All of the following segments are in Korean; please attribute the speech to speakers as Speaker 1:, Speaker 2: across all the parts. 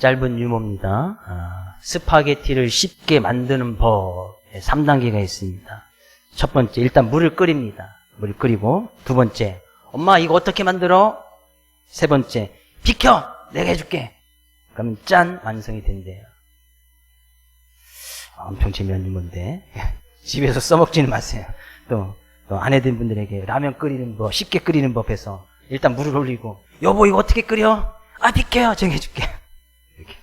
Speaker 1: 짧은 유머입니다. 스파게티를 쉽게 만드는 법 3단계가 있습니다. 첫 번째, 일단 물을 끓입니다. 물을 끓이고, 두 번째, 엄마 이거 어떻게 만들어? 세 번째, 비켜! 내가 해줄게. 그러면 짠! 완성이 된대요. 엄청 재미난 유머인데 집에서 써먹지는 마세요. 또 아내된 분들에게 라면 끓이는 법, 쉽게 끓이는 법 해서 일단 물을 올리고, 여보 이거 어떻게 끓여? 비켜요. 제가 해줄게. 이렇게.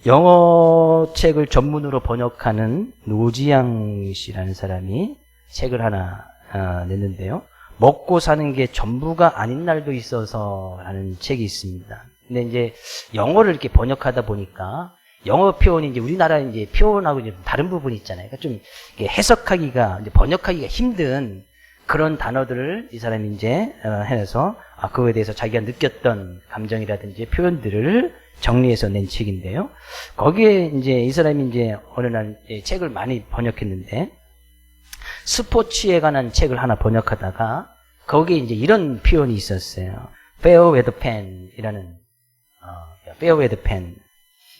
Speaker 1: 영어 책을 전문으로 번역하는 노지양 씨라는 사람이 책을 하나 냈는데요. 먹고 사는 게 전부가 아닌 날도 있어서 라는 책이 있습니다. 근데 이제 영어를 이렇게 번역하다 보니까 영어 표현이 이제 우리나라 이제 표현하고 이제 다른 부분이 있잖아요. 그러니까 좀 해석하기가, 이제 번역하기가 힘든 그런 단어들을 이 사람이 이제 해서 그거에 대해서 자기가 느꼈던 감정이라든지 표현들을 정리해서 낸 책인데요. 거기에 이제 이 사람이 이제 어느 날 책을 많이 번역했는데, 스포츠에 관한 책을 하나 번역하다가 거기에 이제 이런 표현이 있었어요. fair weather fan이라는 fair weather fan.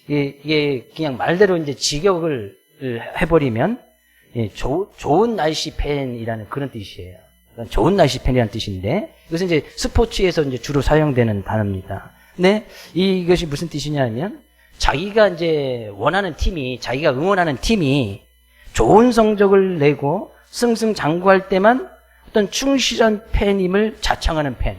Speaker 1: 이게 그냥 말대로 이제 직역을 해버리면 좋은 날씨 팬이라는 그런 뜻이에요. 그러니까 좋은 날씨 팬이라는 뜻인데, 이것은 이제 스포츠에서 이제 주로 사용되는 단어입니다. 근데 이것이 무슨 뜻이냐면, 자기가 이제 원하는 팀이, 자기가 응원하는 팀이 좋은 성적을 내고 승승장구할 때만 어떤 충실한 팬임을 자청하는 팬.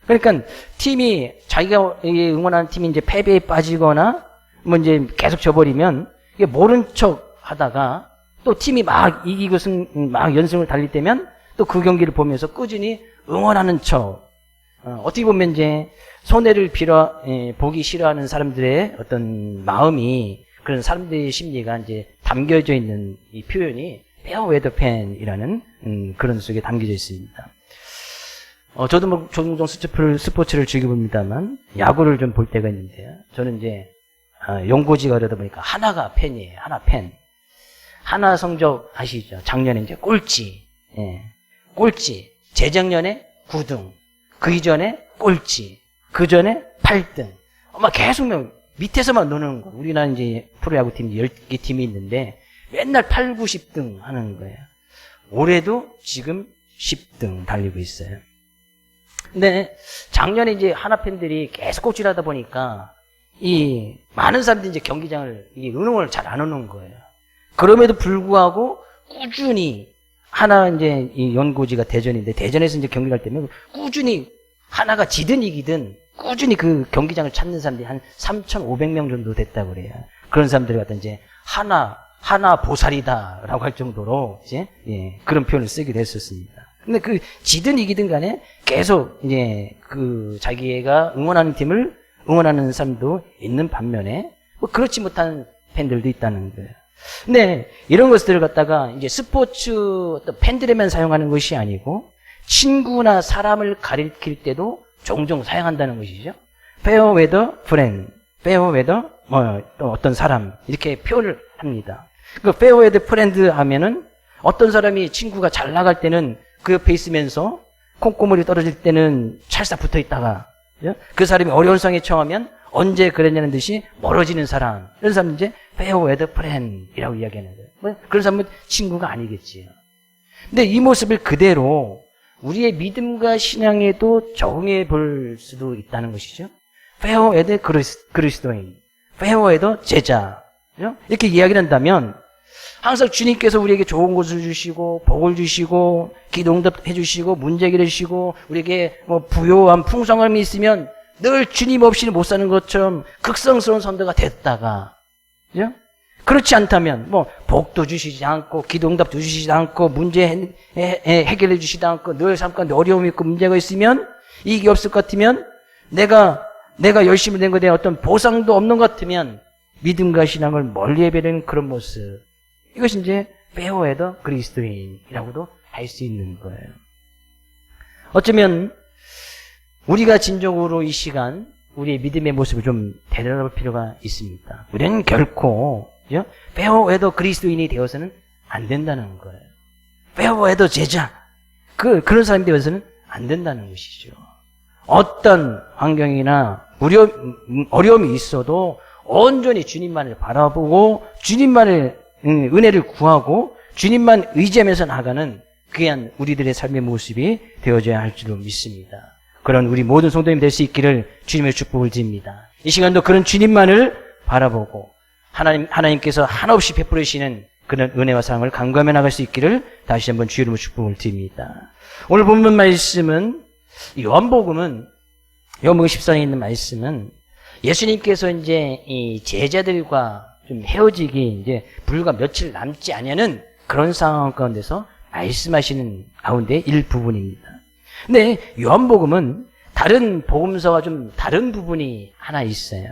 Speaker 1: 그러니까 팀이, 자기가 응원하는 팀이 이제 패배에 빠지거나 뭐 이제 계속 져버리면 이게 모른 척 하다가 또 팀이 막 이기고 막 연승을 달릴 때면 또 그 경기를 보면서 꾸준히 응원하는 척. 어떻게 보면 이제 손해를 보기 싫어하는 사람들의 어떤 마음이, 그런 사람들의 심리가 이제 담겨져 있는 이 표현이 페어 웨더 팬이라는 그런 속에 담겨져 있습니다. 저도 뭐 종종 스포츠를 즐겨봅니다만 야구를 좀 볼 때가 있는데요. 저는 이제 연고지가 그러다 보니까 하나가 팬이에요. 하나 팬. 하나 성적 아시죠? 작년에 이제 꼴찌. 꼴찌. 재작년에 9등. 그 이전에 꼴찌. 그 전에 8등. 계속 밑에서만 노는 거. 우리나라 이제 프로야구팀 10개 팀이 있는데 맨날 8, 9, 10등 하는 거예요. 올해도 지금 10등 달리고 있어요. 근데 작년에 이제 하나 팬들이 계속 꼴찌를 하다 보니까 이 많은 사람들이 이제 경기장을 응원을 잘 안 오는 거예요. 그럼에도 불구하고 꾸준히 하나 이제 이 연고지가 대전인데, 대전에서 이제 경기 갈 때면 꾸준히 하나가 지든 이기든 꾸준히 그 경기장을 찾는 사람들이 한 3,500명 정도 됐다고 그래요. 그런 사람들이 갖다 이제 하나 보살이다라고 할 정도로 이제 그런 표현을 쓰기도 했었습니다. 근데 그 지든 이기든 간에 계속 이제 그 자기가 응원하는 팀을 응원하는 사람도 있는 반면에 뭐 그렇지 못한 팬들도 있다는 거예요. 근데 이런 것들을 갖다가 이제 스포츠 어떤 팬들에만 사용하는 것이 아니고 친구나 사람을 가리킬 때도 종종 사용한다는 것이죠. fair weather friend, fair weather 또 어떤 사람, 이렇게 표현을 합니다. 그 fair weather friend 하면은 어떤 사람이 친구가 잘 나갈 때는 그 옆에 있으면서 콩고물이 떨어질 때는 찰싹 붙어 있다가, 그 사람이 어려운 상황에 처하면 언제 그랬냐는 듯이 멀어지는 사람, 이런 사람은 이제 fair weather friend이라고 이야기하는 거예요. 그런 사람은 친구가 아니겠지요. 근데 이 모습을 그대로 우리의 믿음과 신앙에도 적용해 볼 수도 있다는 것이죠. fair weather 그리스도인, fair weather 제자, 이렇게 이야기를 한다면 항상 주님께서 우리에게 좋은 것을 주시고 복을 주시고 기도응답해 주시고 문제 해결해 주시고 우리에게 뭐 부요한 풍성함이 있으면 늘 주님 없이는 못 사는 것처럼 극성스러운 선도가 됐다가, 그죠? 그렇지 않다면 뭐 복도 주시지 않고 기도응답도 주시지 않고 문제 해결해 주시지 않고 늘 삶 가운데 어려움이 있고 문제가 있으면 이익이 없을 것 같으면 내가 열심히 된 것에 대한 어떤 보상도 없는 것 같으면 믿음과 신앙을 멀리 해버리는 그런 모습, 이것이 이제 fair weather 그리스도인이라고도 할 수 있는 거예요. 어쩌면 우리가 진정으로 이 시간 우리의 믿음의 모습을 좀 되돌아볼 필요가 있습니다. 우리는 결코 fair weather 그리스도인이 되어서는 안 된다는 거예요. fair weather 제자, 그런 사람이 되어서는 안 된다는 것이죠. 어떤 환경이나 어려움이 있어도 온전히 주님만을 바라보고 주님만을 은혜를 구하고 주님만 의지하면서 나가는 귀한 우리들의 삶의 모습이 되어져야 할 줄로 믿습니다. 그런 우리 모든 성도님 될 수 있기를 주님의 축복을 드립니다. 이 시간도 그런 주님만을 바라보고 하나님께서 한없이 베풀으시는 그런 은혜와 사랑을 간구하며 나갈 수 있기를 다시 한번 주의 이름으로 축복을 드립니다. 오늘 본문 말씀은 요한복음 14장에 있는 말씀은 예수님께서 이제 이 제자들과 좀 헤어지기 이제 불과 며칠 남지 않냐는 그런 상황 가운데서 말씀하시는 가운데 일부분입니다. 근데 요한복음은 다른 복음서와 좀 다른 부분이 하나 있어요.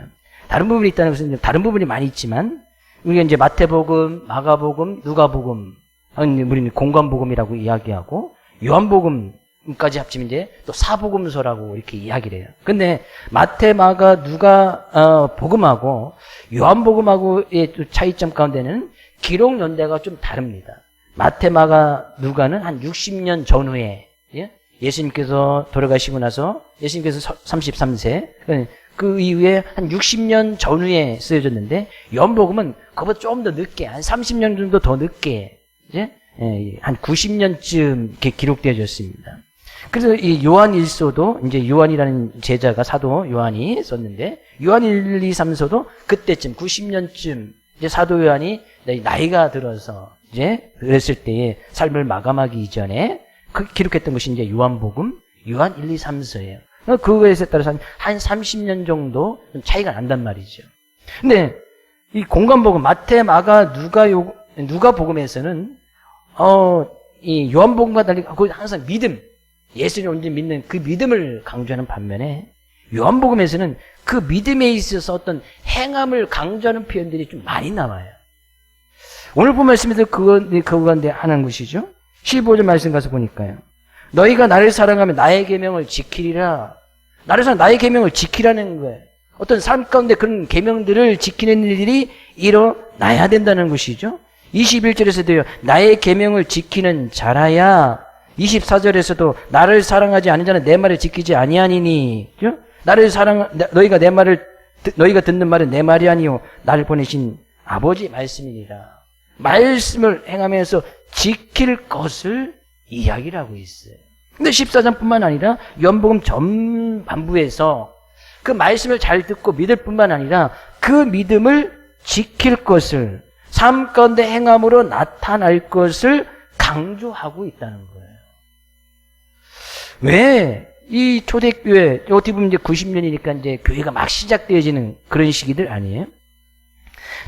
Speaker 1: 다른 부분이 있다는 것은 다른 부분이 많이 있지만 우리가 이제 마태복음, 마가복음, 누가복음, 우리는 공관복음이라고 이야기하고 요한복음까지 합치면 이제 또 사복음서라고 이렇게 이야기를 해요. 근데 마태, 마가, 누가 복음하고 요한복음하고의 또 차이점 가운데는 기록 연대가 좀 다릅니다. 마태, 마가, 누가는 한 60년 전후에 예수님께서 돌아가시고 나서 예수님께서 33세 그 이후에 한 60년 전후에 쓰여졌는데 요한복음은 그보다 좀 더 늦게 한 30년 정도 더 늦게 한 90년쯤 이렇게 기록되어졌습니다. 그래서 이 요한일서도 이제 요한이라는 제자가 사도 요한이 썼는데 요한 1, 2, 3서도 그때쯤 90년쯤 이제 사도 요한이 나이가 들어서 이제 그랬을 때의 삶을 마감하기 이전에 기록했던 것이 이제 요한복음, 요한 1, 2, 3서예요. 그거에 따라서 한 30년 정도 좀 차이가 난단 말이죠. 근데 이 공관복음, 마태, 마가, 누가복음에서는 이 요한복음과 달리 항상 믿음, 예수를 온전히 믿는 그 믿음을 강조하는 반면에 요한복음에서는 그 믿음에 있어서 어떤 행함을 강조하는 표현들이 좀 많이 나와요. 오늘 본 말씀에서 그거 가운데 하나인 것이죠. 15절 말씀 가서 보니까요. 너희가 나를 사랑하면 나의 계명을 지키리라. 나를 사랑 나의 계명을 지키라는 거예요. 어떤 삶 가운데 그런 계명들을 지키는 일이 일어나야 된다는 것이죠. 21절에서도요. 나의 계명을 지키는 자라야. 24절에서도 나를 사랑하지 않은 자는 내 말을 지키지 아니하니니. 너희가 너희가 듣는 말은 내 말이 아니요 나를 보내신 아버지 말씀이니라. 말씀을 행하면서 지킬 것을 이야기를 하고 있어요. 근데 14장뿐만 아니라 요한복음 전반부에서 그 말씀을 잘 듣고 믿을 뿐만 아니라 그 믿음을 지킬 것을 삶 가운데 행함으로 나타날 것을 강조하고 있다는 거예요. 왜 이 초대교회 어떻게 보면 이제 90년이니까 이제 교회가 막 시작되어지는 그런 시기들 아니에요?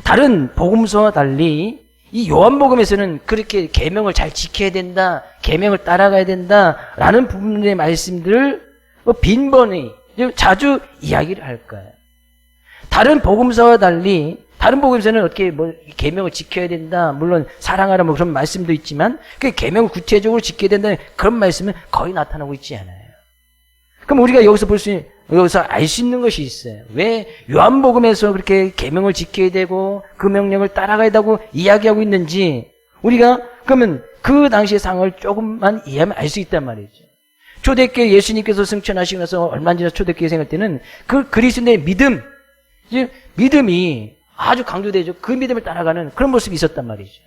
Speaker 1: 다른 복음서와 달리 이 요한복음에서는 그렇게 계명을 잘 지켜야 된다, 계명을 따라가야 된다라는 부분의 말씀들을 빈번히 자주 이야기를 할 거예요. 다른 복음서와 달리 다른 복음서는 어떻게 계명을 지켜야 된다, 물론 사랑하라 그런 말씀도 있지만 그 계명을 구체적으로 지켜야 된다는 그런 말씀은 거의 나타나고 있지 않아요. 그럼 우리가 여기서 여기서 알 수 있는 것이 있어요. 왜 요한복음에서 그렇게 계명을 지켜야 되고 그 명령을 따라가야 되고 이야기하고 있는지 우리가 그러면 그 당시의 상황을 조금만 이해하면 알 수 있단 말이죠. 초대교회 예수님께서 승천하시고 나서 얼마 지나 초대교회 생활 때는 그 그리스도의 믿음이 아주 강조되죠. 그 믿음을 따라가는 그런 모습이 있었단 말이죠.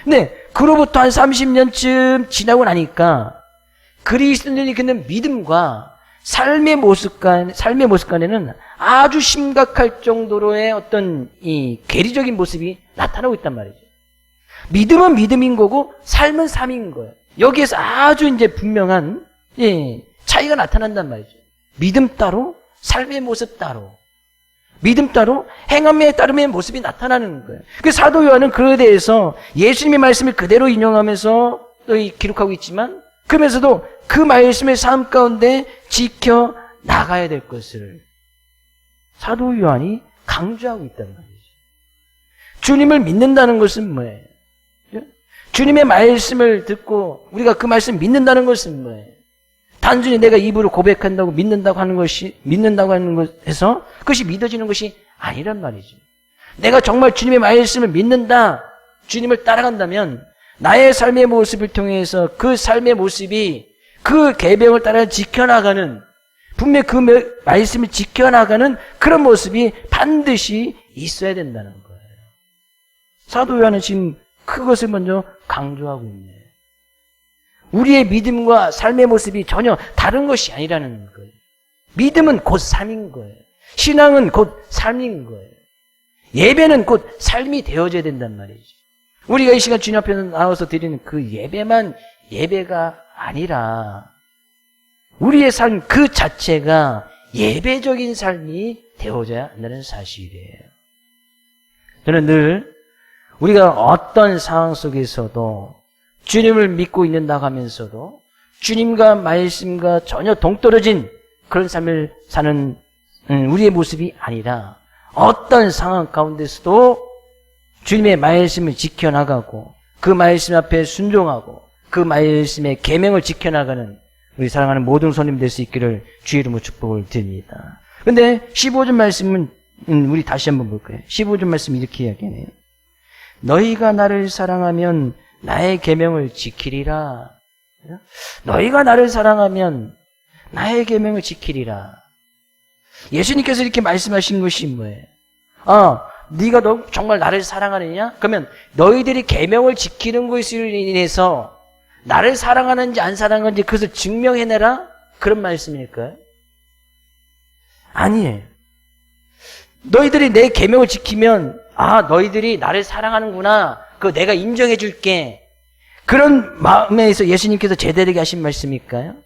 Speaker 1: 근데 그로부터 한 30년쯤 지나고 나니까 그리스도인이 갖는 믿음과 삶의 모습 간에는 아주 심각할 정도로의 어떤 이 괴리적인 모습이 나타나고 있단 말이죠. 믿음은 믿음인 거고 삶은 삶인 거예요. 여기에서 아주 이제 분명한 차이가 나타난단 말이죠. 믿음 따로, 삶의 모습 따로. 믿음 따로, 행함에 따름의 모습이 나타나는 거예요. 그 사도 요한은 그에 대해서 예수님의 말씀을 그대로 인용하면서 기록하고 있지만 그러면서도 그 말씀의 삶 가운데 지켜 나가야 될 것을 사도 요한이 강조하고 있단 말이죠. 주님을 믿는다는 것은 뭐예요? 주님의 말씀을 듣고 우리가 그 말씀 믿는다는 것은 뭐예요? 단순히 내가 입으로 고백한다고 믿는다고 하는 것에서 그것이 믿어지는 것이 아니란 말이죠. 내가 정말 주님의 말씀을 믿는다, 주님을 따라간다면 나의 삶의 모습을 통해서 그 삶의 모습이 그 계명을 따라 지켜나가는 분명히 그 말씀을 지켜나가는 그런 모습이 반드시 있어야 된다는 거예요. 사도 요한은 지금 그것을 먼저 강조하고 있네요. 우리의 믿음과 삶의 모습이 전혀 다른 것이 아니라는 거예요. 믿음은 곧 삶인 거예요. 신앙은 곧 삶인 거예요. 예배는 곧 삶이 되어져야 된단 말이죠. 우리가 이 시간 주님 앞에 나와서 드리는 그 예배만 예배가 아니라 우리의 삶 그 자체가 예배적인 삶이 되어져야 한다는 사실이에요. 저는 늘 우리가 어떤 상황 속에서도 주님을 믿고 있는다고 하면서도 주님과 말씀과 전혀 동떨어진 그런 삶을 사는 우리의 모습이 아니라 어떤 상황 가운데서도 주님의 말씀을 지켜나가고 그 말씀 앞에 순종하고 그 말씀의 계명을 지켜나가는 우리 사랑하는 모든 손님 될 수 있기를 주의 이름으로 축복을 드립니다. 근데 15절 말씀은 우리 다시 한번 볼 거예요. 15절 말씀 이렇게 이야기해요. 너희가 나를 사랑하면 나의 계명을 지키리라. 너희가 나를 사랑하면 나의 계명을 지키리라. 예수님께서 이렇게 말씀하신 것이 뭐예요? 네가 정말 나를 사랑하느냐? 그러면 너희들이 계명을 지키는 것으로 인해서 나를 사랑하는지 안 사랑하는지 그것을 증명해내라? 그런 말씀일까요? 아니에요. 너희들이 내 계명을 지키면 너희들이 나를 사랑하는구나. 그거 내가 인정해 줄게. 그런 마음에서 예수님께서 제대로 하신 말씀일까요?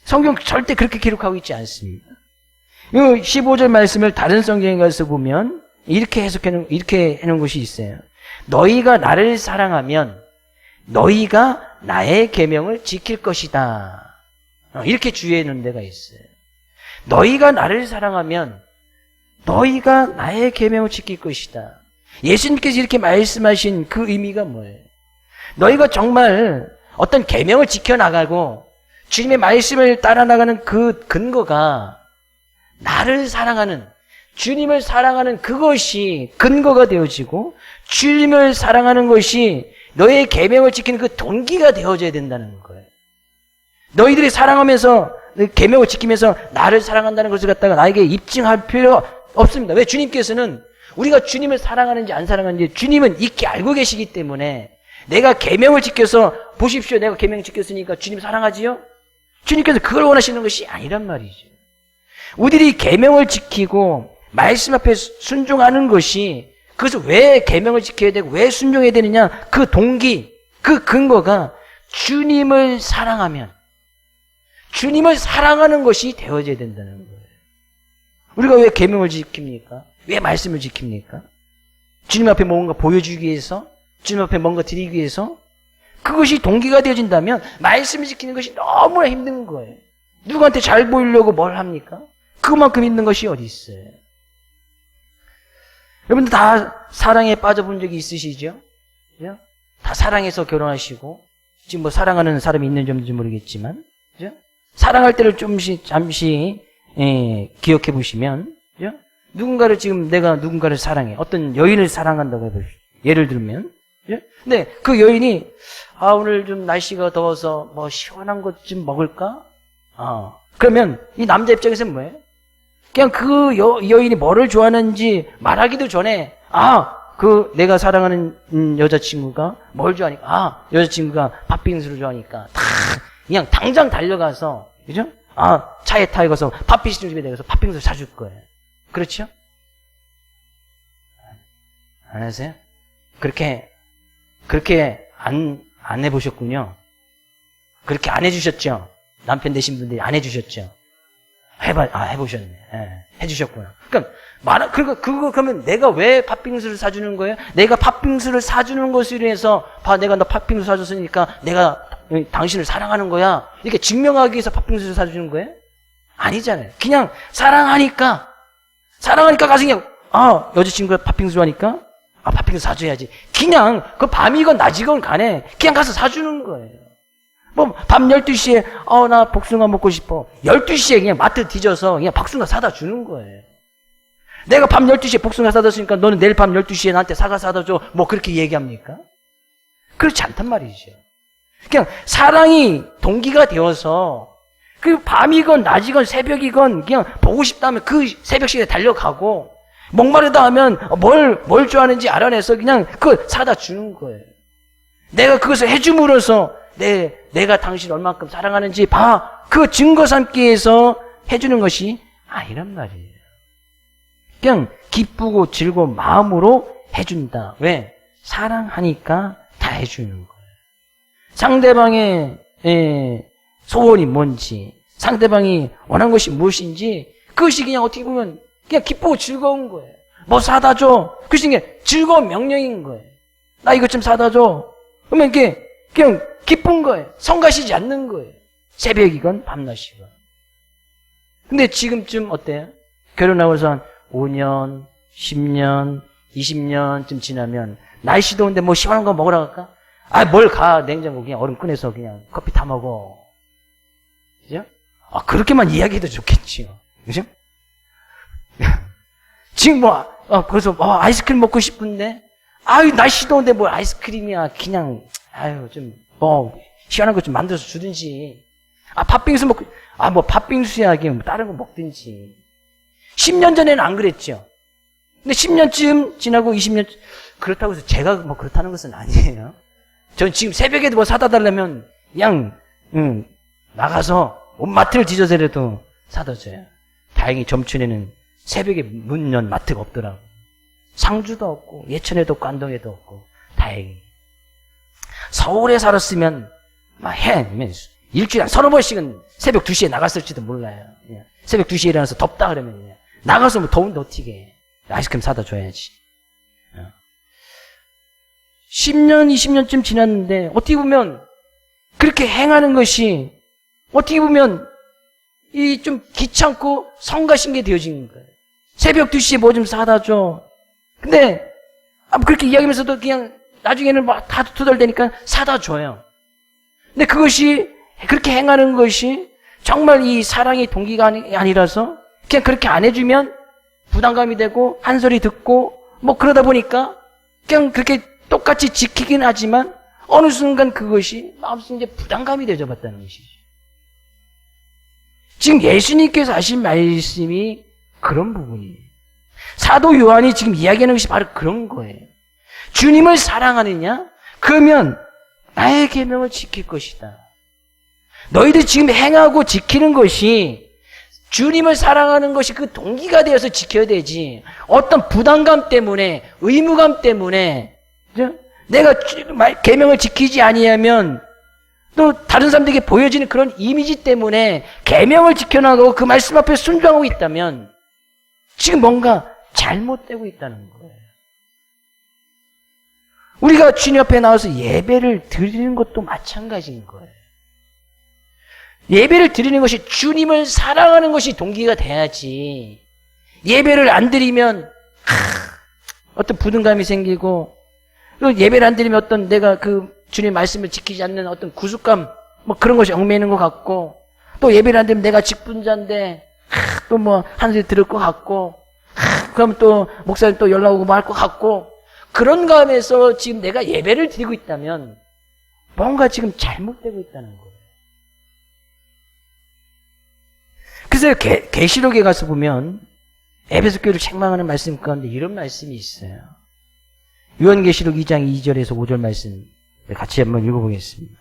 Speaker 1: 성경 절대 그렇게 기록하고 있지 않습니다. 이 15절 말씀을 다른 성경에 가서 보면 이렇게 해놓은 것이 있어요. 너희가 나를 사랑하면 너희가 나의 계명을 지킬 것이다. 이렇게 주의해 놓은 데가 있어요. 너희가 나를 사랑하면 너희가 나의 계명을 지킬 것이다. 예수님께서 이렇게 말씀하신 그 의미가 뭐예요? 너희가 정말 어떤 계명을 지켜나가고 주님의 말씀을 따라 나가는 그 근거가 나를 사랑하는, 주님을 사랑하는 그것이 근거가 되어지고 주님을 사랑하는 것이 너의 계명을 지키는 그 동기가 되어져야 된다는 거예요. 너희들이 사랑하면서 계명을 지키면서 나를 사랑한다는 것을 갖다가 나에게 입증할 필요 없습니다. 왜? 주님께서는 우리가 주님을 사랑하는지 안 사랑하는지 주님은 익히 알고 계시기 때문에 내가 계명을 지켜서 보십시오. 내가 계명 지켰으니까 주님 사랑하지요? 주님께서 그걸 원하시는 것이 아니란 말이죠. 우리들이 계명을 지키고 말씀 앞에 순종하는 것이 그것을 왜 계명을 지켜야 되고 왜 순종해야 되느냐? 그 동기, 그 근거가 주님을 사랑하면 주님을 사랑하는 것이 되어져야 된다는 거예요. 우리가 왜 계명을 지킵니까? 왜 말씀을 지킵니까? 주님 앞에 뭔가 보여주기 위해서? 주님 앞에 뭔가 드리기 위해서? 그것이 동기가 되어진다면 말씀을 지키는 것이 너무나 힘든 거예요. 누구한테 잘 보이려고 뭘 합니까? 그만큼 힘든 것이 어디 있어요? 여러분들 다 사랑에 빠져본 적이 있으시죠? 그죠? 다 사랑해서 결혼하시고 지금 뭐 사랑하는 사람이 있는지 없는지 모르겠지만 그죠? 사랑할 때를 잠시 기억해 보시면 그죠? 내가 누군가를 사랑해. 어떤 여인을 사랑한다고 해보십시오. 예를 들면 그죠? 근데 그 여인이 오늘 좀 날씨가 더워서 뭐 시원한 것 좀 먹을까? 그러면 이 남자 입장에서는 뭐예요? 그냥 그 여인이 뭐를 좋아하는지 말하기도 전에 내가 사랑하는 여자친구가 뭘 좋아하니까 여자친구가 팥빙수를 좋아하니까 그냥 당장 달려가서 그죠? 차에 타고서 팥빙수 집에 내가서 팥빙수를 사줄 거예요. 그렇죠? 안 하세요? 그렇게 안 해보셨군요. 그렇게 안 해주셨죠? 남편 되신 분들이 안 해주셨죠? 해보셨네. 해주셨구나. 그러면 내가 왜 팥빙수를 사주는 거예요? 내가 팥빙수를 사주는 것으로 해서, 내가 너 팥빙수 사줬으니까 내가 당신을 사랑하는 거야. 이렇게 증명하기 위해서 팥빙수를 사주는 거예요? 아니잖아요. 그냥 사랑하니까 가서 그냥, 여자친구가 팥빙수 좋아하니까, 팥빙수 사줘야지. 그냥, 그 밤이건 낮이건 간에, 그냥 가서 사주는 거예요. 밤 12시에, 나 복숭아 먹고 싶어. 12시에 그냥 마트 뒤져서 그냥 복숭아 사다 주는 거예요. 내가 밤 12시에 복숭아 사다 줬으니까 너는 내일 밤 12시에 나한테 사과 사다 줘. 그렇게 얘기합니까? 그렇지 않단 말이죠. 그냥 사랑이 동기가 되어서 그 밤이건 낮이건 새벽이건 그냥 보고 싶다면 그 새벽 시간에 달려가고 목마르다 하면 뭘 좋아하는지 알아내서 그냥 그걸 사다 주는 거예요. 내가 그것을 해줌으로써 내가 당신을 얼만큼 사랑하는지 봐. 그 증거 삼기 위해서 해주는 것이 아니란 말이에요. 그냥 기쁘고 즐거운 마음으로 해준다. 왜? 사랑하니까 다 해주는 거예요. 상대방의 소원이 뭔지, 상대방이 원하는 것이 무엇인지, 그것이 그냥 어떻게 보면 그냥 기쁘고 즐거운 거예요. 뭐 사다 줘. 그것이 그냥 즐거운 명령인 거예요. 나 이것 좀 사다 줘. 그러면 이게 그냥 기쁜 거예요. 성가시지 않는 거예요. 새벽이건 밤낮이건. 근데 지금쯤 어때요? 결혼하고 나서 한 5년, 10년, 20년쯤 지나면 날씨 더운데 뭐 시원한 거 먹으러 갈까? 아, 뭘 가. 냉장고 그냥 얼음 꺼내서 그냥 커피 타 먹어. 그죠? 아, 그렇게만 이야기해도 좋겠지요. 그죠? 지금 그래서 아이스크림 먹고 싶은데, 아유, 날씨 더운데 뭐 아이스크림이야. 그냥, 좀, 시원한 거 좀 만들어서 주든지. 아, 팥빙수 먹고, 뭐 팥빙수야. 그냥 뭐 다른 거 먹든지. 10년 전에는 안 그랬죠. 근데 10년쯤 지나고 20년, 그렇다고 해서 제가 뭐 그렇다는 것은 아니에요. 전 지금 새벽에도 뭐 사다 달라면 그냥, 나가서 온 마트를 뒤져서라도 사다 줘요. 다행히 점촌에는 새벽에 문 연 마트가 없더라고. 상주도 없고, 예천에도 없고, 안동에도 없고, 다행히. 서울에 살았으면, 일주일에 한 30번씩은 새벽 2시에 나갔을지도 몰라요. 새벽 2시에 일어나서 덥다 그러면, 나가서 뭐 더운데 어떻게 아이스크림 사다 줘야지. 10년, 20년쯤 지났는데, 어떻게 보면, 그렇게 행하는 것이, 어떻게 보면, 이 좀 귀찮고 성가신게 되어진 거예요. 새벽 2시에 뭐 좀 사다 줘. 근데, 그렇게 이야기하면서도 그냥, 나중에는 막 다 투덜대니까 사다 줘요. 근데 그것이, 그렇게 행하는 것이, 정말 이 사랑의 동기가 아니라서, 그냥 그렇게 안 해주면, 부담감이 되고, 한 소리 듣고, 뭐 그러다 보니까, 그냥 그렇게 똑같이 지키긴 하지만 어느 순간 그것이 마음속에 이제 부담감이 되어버렸다는 것이죠. 지금 예수님께서 하신 말씀이 그런 부분이에요. 사도 요한이 지금 이야기하는 것이 바로 그런 거예요. 주님을 사랑하느냐? 그러면 나의 계명을 지킬 것이다. 너희들 지금 행하고 지키는 것이 주님을 사랑하는 것이 그 동기가 되어서 지켜야 되지. 어떤 부담감 때문에, 의무감 때문에 내가 계명을 지키지 아니하면 또 다른 사람들에게 보여지는 그런 이미지 때문에 계명을 지켜나가고 그 말씀 앞에 순종하고 있다면 지금 뭔가 잘못되고 있다는 거예요. 우리가 주님 앞에 나와서 예배를 드리는 것도 마찬가지인 거예요. 예배를 드리는 것이 주님을 사랑하는 것이 동기가 돼야지. 예배를 안 드리면 어떤 부담감이 생기고, 예배를 안 드리면 어떤 내가 그 주님 말씀을 지키지 않는 어떤 구속감, 뭐 그런 것이 얽매이는 것 같고, 또 예배를 안 드리면 내가 직분자인데, 또 뭐 한 소리 들을 것 같고, 그럼 또 목사님 또 연락 오고 뭐 할 것 같고, 그런 감에서 지금 내가 예배를 드리고 있다면, 뭔가 지금 잘못되고 있다는 거예요. 그래서 계시록에 가서 보면, 에베소 교회를 책망하는 말씀 가운데 이런 말씀이 있어요. 요한계시록 2장 2절에서 5절 말씀 같이 한번 읽어보겠습니다.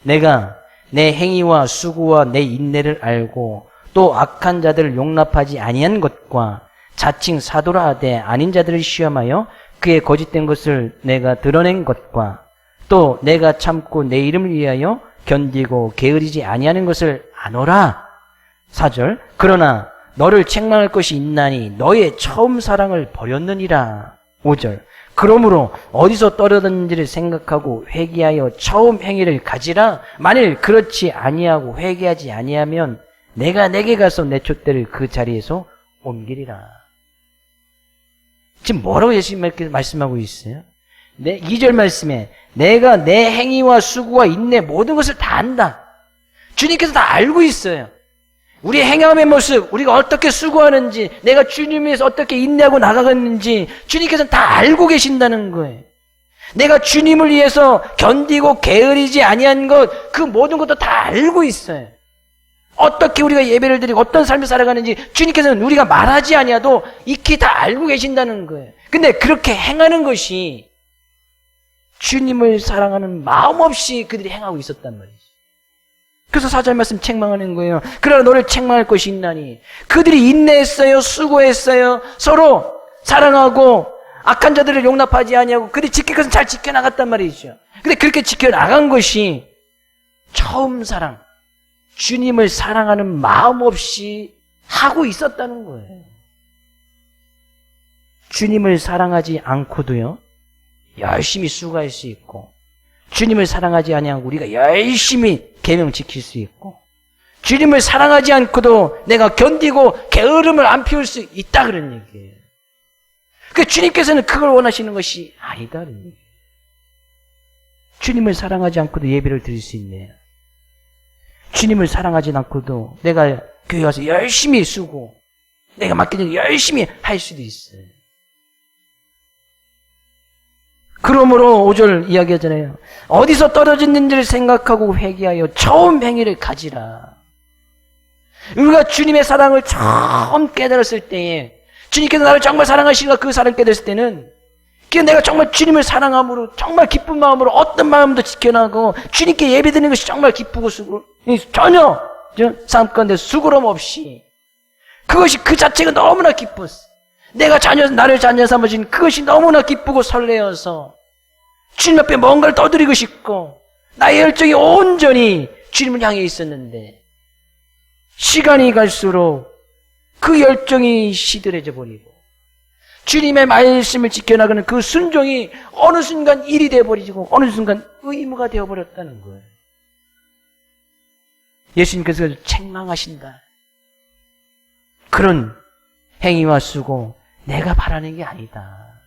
Speaker 1: 내가 내 행위와 수고와 내 인내를 알고 또 악한 자들을 용납하지 아니한 것과 자칭 사도라 하되 아닌 자들을 시험하여 그의 거짓된 것을 내가 드러낸 것과 또 내가 참고 내 이름을 위하여 견디고 게으르지 아니하는 것을 아노라. 4절 그러나 너를 책망할 것이 있나니 너의 처음 사랑을 버렸느니라. 5절 그러므로 어디서 떨어졌는지를 생각하고 회개하여 처음 행위를 가지라. 만일 그렇지 아니하고 회개하지 아니하면 내가 내게 가서 내 촛대를 그 자리에서 옮기리라. 지금 뭐라고 예수님께서 말씀하고 있어요? 2절 말씀에 내가 내 행위와 수고와 인내 모든 것을 다 안다. 주님께서 다 알고 있어요. 우리의 행함의 모습, 우리가 어떻게 수고하는지, 내가 주님 위해서 어떻게 인내하고 나가겠는지 주님께서는 다 알고 계신다는 거예요. 내가 주님을 위해서 견디고 게으르지 아니한 것, 그 모든 것도 다 알고 있어요. 어떻게 우리가 예배를 드리고 어떤 삶을 살아가는지 주님께서는 우리가 말하지 아니하도 익히 다 알고 계신다는 거예요. 근데 그렇게 행하는 것이 주님을 사랑하는 마음 없이 그들이 행하고 있었단 말이죠. 그래서 4절 말씀 책망하는 거예요. 그러나 너를 책망할 것이 있나니. 그들이 인내했어요. 수고했어요. 서로 사랑하고 악한 자들을 용납하지 아니하고 그들이 지킬 것은 잘 지켜나갔단 말이죠. 근데 그렇게 지켜나간 것이 처음 사랑, 주님을 사랑하는 마음 없이 하고 있었다는 거예요. 주님을 사랑하지 않고도요, 열심히 수고할 수 있고, 주님을 사랑하지 아니하고 우리가 열심히 계명 지킬 수 있고, 주님을 사랑하지 않고도 내가 견디고 게으름을 안 피울 수 있다 그런 얘기예요. 그 주님께서는 그걸 원하시는 것이 아니다 그런 얘기예요. 주님을 사랑하지 않고도 예배를 드릴 수 있네요. 주님을 사랑하지 않고도 내가 교회 가서 열심히 쓰고 내가 맡긴 일 열심히 할 수도 있어요. 그러므로 5절 이야기하잖아요. 어디서 떨어졌는지를 생각하고 회개하여 처음 행위를 가지라. 우리가 주님의 사랑을 처음 깨달았을 때에 주님께서 나를 정말 사랑하시니까 그 사랑 깨달았을 때는 내가 정말 주님을 사랑함으로 정말 기쁜 마음으로 어떤 마음도 지켜나가고 주님께 예배드리는 것이 정말 기쁘고 전혀 삶 가운데 수고럼 없이 그것이 그 자체가 너무나 기뻤어. 내가 나를 자녀 삼으신 그것이 너무나 기쁘고 설레어서 주님 앞에 뭔가를 떠드리고 싶고 나의 열정이 온전히 주님을 향해 있었는데 시간이 갈수록 그 열정이 시들해져 버리고 주님의 말씀을 지켜나가는 그 순종이 어느 순간 일이 되어버리고 어느 순간 의무가 되어버렸다는 거예요. 예수님께서 책망하신다. 그런 행위와 수고 내가 바라는 게 아니다.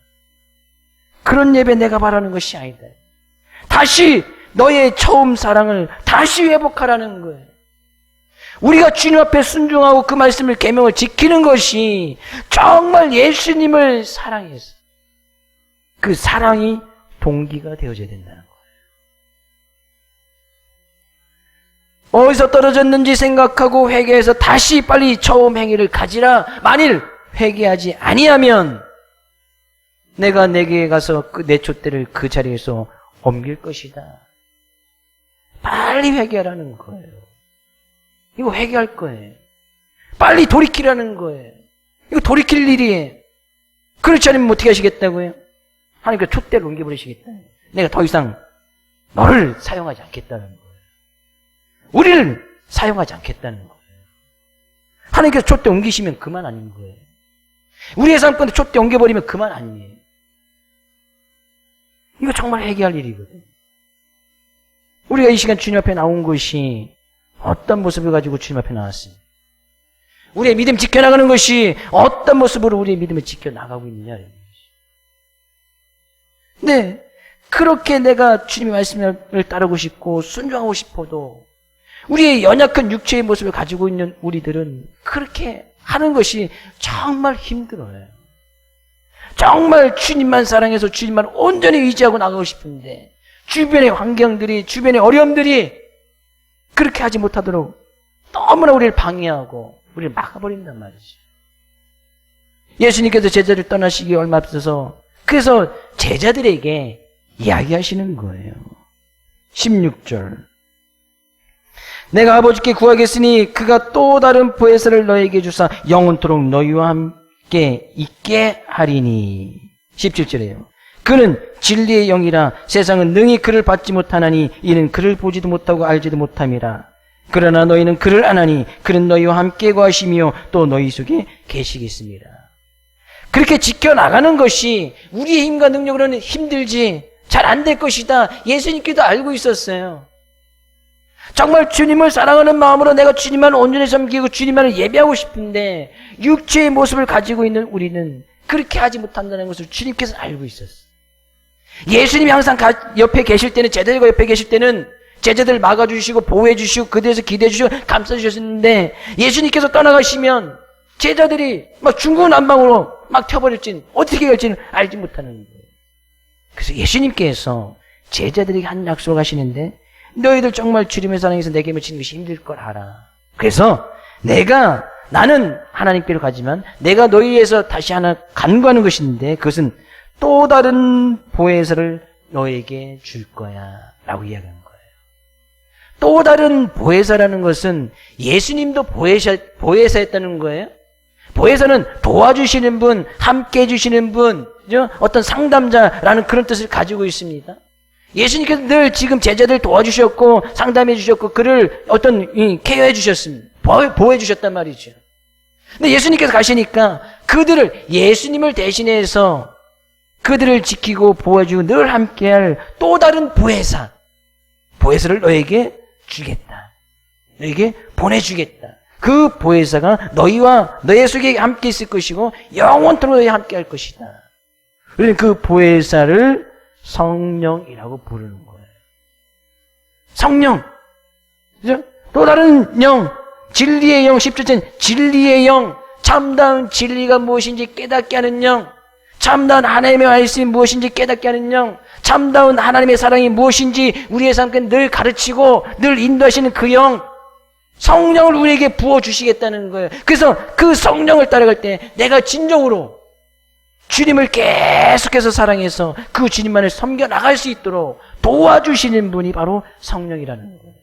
Speaker 1: 그런 예배 내가 바라는 것이 아니다. 다시 너의 처음 사랑을 다시 회복하라는 거예요. 우리가 주님 앞에 순종하고 그 말씀을 계명을 지키는 것이 정말 예수님을 사랑해서 그 사랑이 동기가 되어져야 된다는 거예요. 어디서 떨어졌는지 생각하고 회개해서 다시 빨리 처음 행위를 가지라. 만일 회개하지 아니하면 내가 내게 가서 내 촛대를 그 자리에서 옮길 것이다. 빨리 회개하라는 거예요. 이거 회개할 거예요. 빨리 돌이키라는 거예요. 이거 돌이킬 일이에요. 그렇지 않으면 어떻게 하시겠다고요? 하나님께서 촛대를 옮겨버리시겠다. 내가 더 이상 너를 사용하지 않겠다는 거예요. 우리를 사용하지 않겠다는 거예요. 하나님께서 촛대 옮기시면 그만 아닌 거예요. 우리의 삶 가운데 촛대 옮겨버리면 그만 아니에요. 이거 정말 회개할 일이거든요. 우리가 이 시간 주님 앞에 나온 것이 어떤 모습을 가지고 주님 앞에 나왔습니다. 우리의 믿음 지켜나가는 것이 어떤 모습으로 우리의 믿음을 지켜나가고 있느냐. 네, 그렇게 내가 주님의 말씀을 따르고 싶고 순종하고 싶어도 우리의 연약한 육체의 모습을 가지고 있는 우리들은 그렇게 하는 것이 정말 힘들어요. 정말 주님만 사랑해서 주님만 온전히 의지하고 나가고 싶은데 주변의 환경들이, 주변의 어려움들이 그렇게 하지 못하도록 너무나 우리를 방해하고 우리를 막아버린단 말이죠. 예수님께서 제자를 떠나시기 얼마 앞서서 그래서 제자들에게 이야기하시는 거예요. 16절. 내가 아버지께 구하겠으니 그가 또 다른 보혜사를 너에게 주사 영원토록 너희와 함께 있게 하리니. 17절이에요. 그는 진리의 영이라 세상은 능히 그를 받지 못하나니 이는 그를 보지도 못하고 알지도 못함이라. 그러나 너희는 그를 아나니 그는 너희와 함께 거하시며 또 너희 속에 계시겠습니다. 그렇게 지켜나가는 것이 우리의 힘과 능력으로는 힘들지 잘 안 될 것이다. 예수님께도 알고 있었어요. 정말 주님을 사랑하는 마음으로 내가 주님만 온전히 섬기고 주님만을 예배하고 싶은데 육체의 모습을 가지고 있는 우리는 그렇게 하지 못한다는 것을 주님께서 알고 있었어요. 예수님이 항상 옆에 계실 때는, 제자들과 옆에 계실 때는 제자들을 막아주시고 보호해주시고 그들에서 기대해주시고 감싸주셨는데 예수님께서 떠나가시면 제자들이 막 중구난방으로 막 튀어버릴지는 어떻게 할지는 알지 못하는 거예요. 그래서 예수님께서 제자들에게 한 약속을 하시는데 너희들 정말 주님의 사랑에서 내게 맺히는 것이 힘들 걸 알아. 그래서 나는 하나님께로 가지만 내가 너희에서 다시 하나 간구하는 것인데 그것은 또 다른 보혜사를 너에게 줄 거야 라고 이야기하는 거예요. 또 다른 보혜사라는 것은 예수님도 보혜사였다는 거예요. 보혜사는 도와주시는 분, 함께 해주시는 분, 어떤 상담자라는 그런 뜻을 가지고 있습니다. 예수님께서 늘 지금 제자들 도와주셨고 상담해 주셨고 그를 어떤 케어해 주셨습니다. 보호해 주셨단 말이죠. 근데 예수님께서 가시니까 그들을 예수님을 대신해서 그들을 지키고 보호해주고 늘 함께할 또 다른 보혜사를 너에게 주겠다. 너에게 보내주겠다. 그 보혜사가 너희와 너희 속에 함께 있을 것이고 영원토록 너희와 함께 할 것이다. 그래서 그 보혜사를 성령이라고 부르는 거예요. 성령. 그죠? 또 다른 영, 진리의 영, 10절째 진리의 영, 참다운 진리가 무엇인지 깨닫게 하는 영, 참다운 하나님의 말씀이 무엇인지 깨닫게 하는 영, 참다운 하나님의 사랑이 무엇인지 우리의 삶에 늘 가르치고 늘 인도하시는 그 영, 성령을 우리에게 부어주시겠다는 거예요. 그래서 그 성령을 따라갈 때 내가 진정으로 주님을 계속해서 사랑해서 그 주님만을 섬겨 나갈 수 있도록 도와주시는 분이 바로 성령이라는 거예요.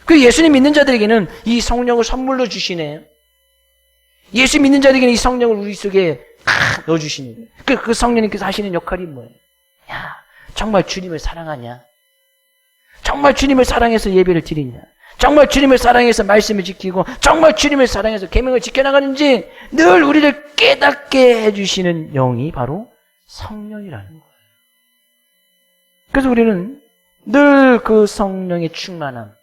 Speaker 1: 그 예수님 믿는 자들에게는 이 성령을 선물로 주시네요. 예수 믿는 자들에게는 이 성령을 우리 속에 넣어주시는 거예요. 그 성령님께서 하시는 역할이 뭐예요? 야, 정말 주님을 사랑하냐? 정말 주님을 사랑해서 예배를 드리냐? 정말 주님을 사랑해서 말씀을 지키고 정말 주님을 사랑해서 계명을 지켜나가는지 늘 우리를 깨닫게 해주시는 영이 바로 성령이라는 거예요. 그래서 우리는 늘 그 성령의 충만함,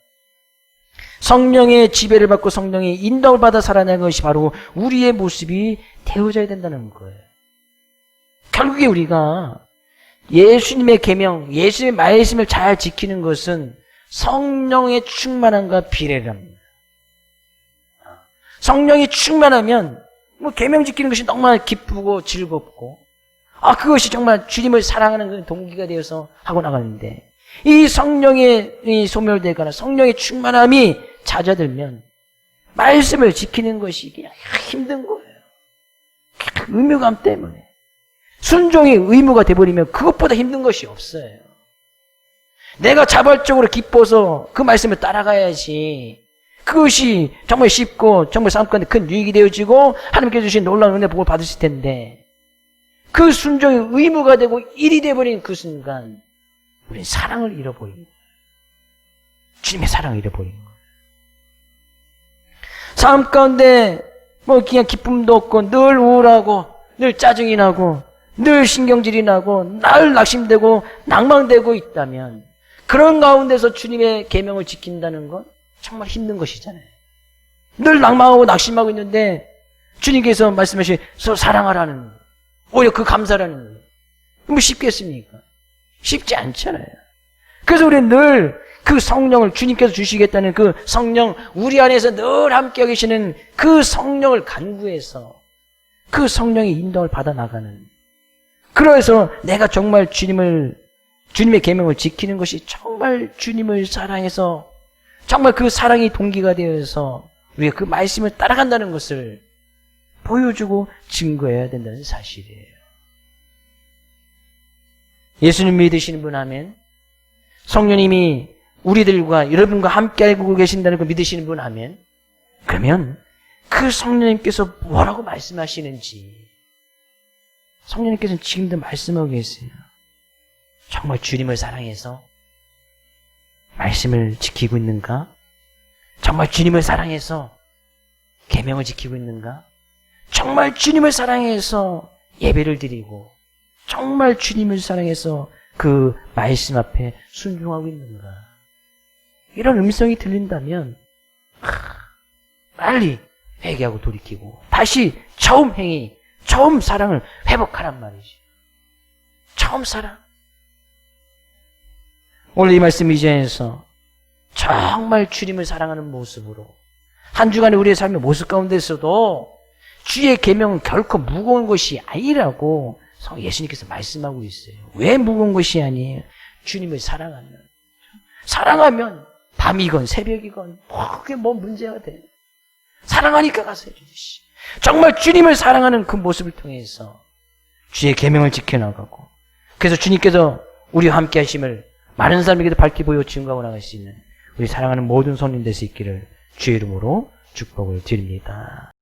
Speaker 1: 성령의 지배를 받고 성령의 인도를 받아 살아가는 것이 바로 우리의 모습이 되어져야 된다는 거예요. 결국에 우리가 예수님의 계명, 예수님의 말씀을 잘 지키는 것은 성령의 충만함과 비례랍니다. 성령이 충만하면 계명 지키는 것이 정말 기쁘고 즐겁고 그것이 정말 주님을 사랑하는 동기가 되어서 하고 나가는데 이 성령의 소멸되거나 성령의 충만함이 잦아들면 말씀을 지키는 것이 그냥 힘든 거예요. 의무감 때문에. 순종이 의무가 돼버리면 그것보다 힘든 것이 없어요. 내가 자발적으로 기뻐서 그 말씀을 따라가야지. 그것이 정말 쉽고 정말 삶 가운데 큰 유익이 되어지고 하나님께 주신 놀라운 은혜 복을 받으실 텐데 그 순종이 의무가 되고 일이 돼버린 그 순간 우리는 사랑을 잃어버린 거예요. 주님의 사랑을 잃어버린 거예요. 삶 가운데 그냥 기쁨도 없고 늘 우울하고 늘 짜증이 나고 늘 신경질이 나고 늘 낙심되고 낭망되고 있다면 그런 가운데서 주님의 계명을 지킨다는 건 정말 힘든 것이잖아요. 늘 낭망하고 낙심하고 있는데 주님께서 말씀하신 서로 사랑하라는 거, 오히려 그 감사라는 거, 뭐 쉽겠습니까? 쉽지 않잖아요. 그래서 우리는 늘 그 성령을 주님께서 주시겠다는 그 성령, 우리 안에서 늘 함께 계시는 그 성령을 간구해서 그 성령의 인도를 받아 나가는. 그래서 내가 정말 주님의 계명을 지키는 것이 정말 주님을 사랑해서 정말 그 사랑이 동기가 되어서 우리가 그 말씀을 따라간다는 것을 보여주고 증거해야 된다는 사실이에요. 예수님 믿으시는 분 하면, 성령님이 우리들과 여러분과 함께 알고 계신다는 걸 믿으시는 분 하면, 그러면 그 성령님께서 뭐라고 말씀하시는지 성령님께서는 지금도 말씀하고 계세요. 정말 주님을 사랑해서 말씀을 지키고 있는가? 정말 주님을 사랑해서 계명을 지키고 있는가? 정말 주님을 사랑해서 예배를 드리고 정말 주님을 사랑해서 그 말씀 앞에 순종하고 있는가? 이런 음성이 들린다면 빨리 회개하고 돌이키고 다시 처음 행위, 처음 사랑을 회복하란 말이죠. 처음 사랑. 오늘 이 말씀 이전에서 정말 주님을 사랑하는 모습으로 한 주간의 우리의 삶의 모습 가운데서도 주의 계명은 결코 무거운 것이 아니라고 예수님께서 말씀하고 있어요. 왜 무거운 것이 아니에요? 주님을 사랑하면 밤이건 새벽이건 그게 뭐 문제가 돼. 사랑하니까 가서 해주듯이. 정말 주님을 사랑하는 그 모습을 통해서 주의 계명을 지켜나가고, 그래서 주님께서 우리와 함께 하심을 많은 사람에게도 밝히 보여 증거하고 나갈 수 있는 우리 사랑하는 모든 손님 될 수 있기를 주의 이름으로 축복을 드립니다.